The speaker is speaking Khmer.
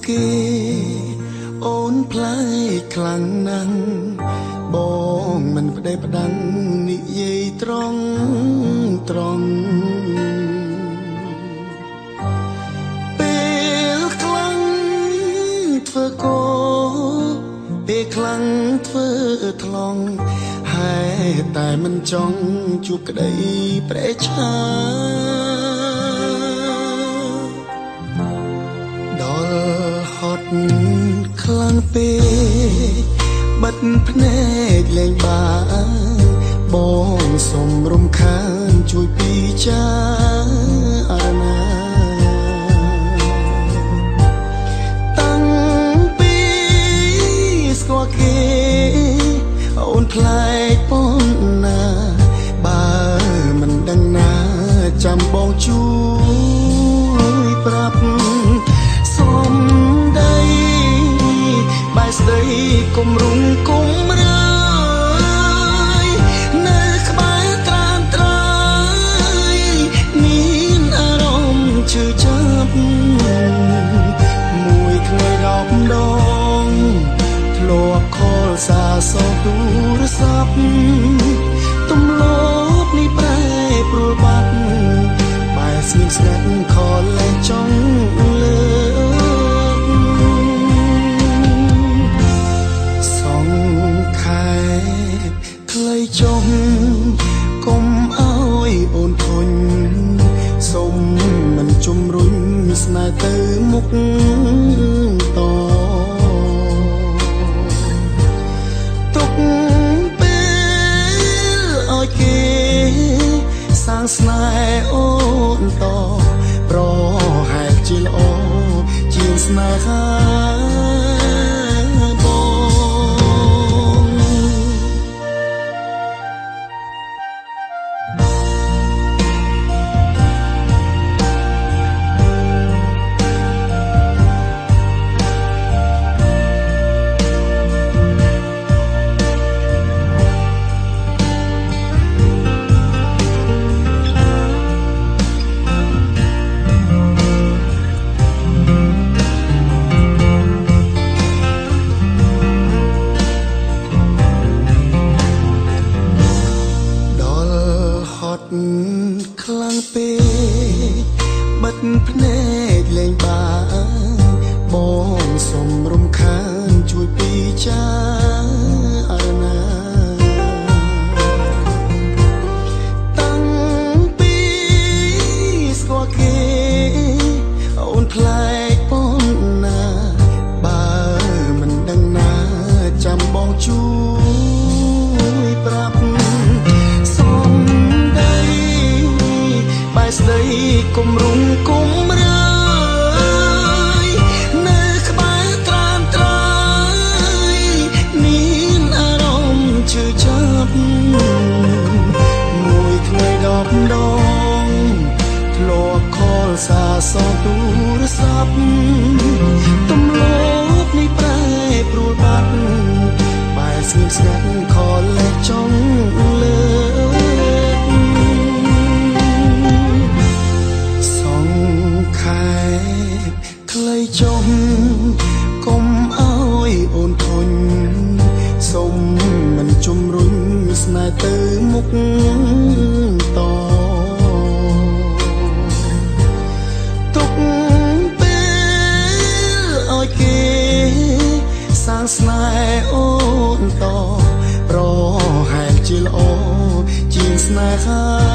គេអូនផ្លែខ្លាំងណាស់បងមិនប្តេផ្ដាំងនិយាយត្រង់ពេលខ្លាំងធ្វើកោពេលខ្លាំងធ្វើថ្លង់ហើយតែមិនចង់ជួបក្តីប្រេឆាដល់ហត់ខ្លាំងពេកបិទភ្នែកលែងបានបងសុំរំខានជួយពិចារណាតាំងពីស្គាល់គេអូនផ្លែកប៉ុណ្ណាបើមិនដឹងណាចាំបងជួយប្រាប់សុំដីបែរស្ដីគុំរុំគុំរើយនៅក្បែរត្រានត្រៃមានអារម្មណ៍ឈឺចាប់មួយថ្ងៃ10ដងធ្លាប់ខលសារសងទូរស័ព្ទទំលោបនេះប្រែប្រួលបាត់បែរស្ងៀមស្ងាត់ខលលែងចង់លើសងខែខ្លីចុះកុំអើយអូនធុញសុំមិនជំរុញស្នេហ៍ទៅមុខតទុកពេលឲ្យគេសាងស្នេហ៍អូនតប្រហែលជាល្អជាងស្នេហាខ្លាំងពេកបិទភ្នែកលែងបានបងសុំរំខានជួយពិចារណាតាំងពីស្គាល់គេអូនផ្លែកប៉ុណ្ណាបើមិនដឹងណាចាំបងជួយប្រាប់ស្ដីគុំរុំគុំរើយនៅក្បែរត្រានត្រៃមានអារម្មណ៍ឈឺចាប់មួយថ្ងៃ10ដងធ្លាប់ខលសារសងទូរស័ព្ទទំលោបនេះប្រែប្រួលបាត់បែរស្ងៀមស្ងាត់ខលលែងចង់លើខ្លីចុះកុំអើយអូនធុញសុំមិនជំរុញស្នេហ៍ទៅមុខតទុកពេលឲ្យគេសាងស្នេហ៍អូនតប្រហែលជាល្អជាងស្នេហា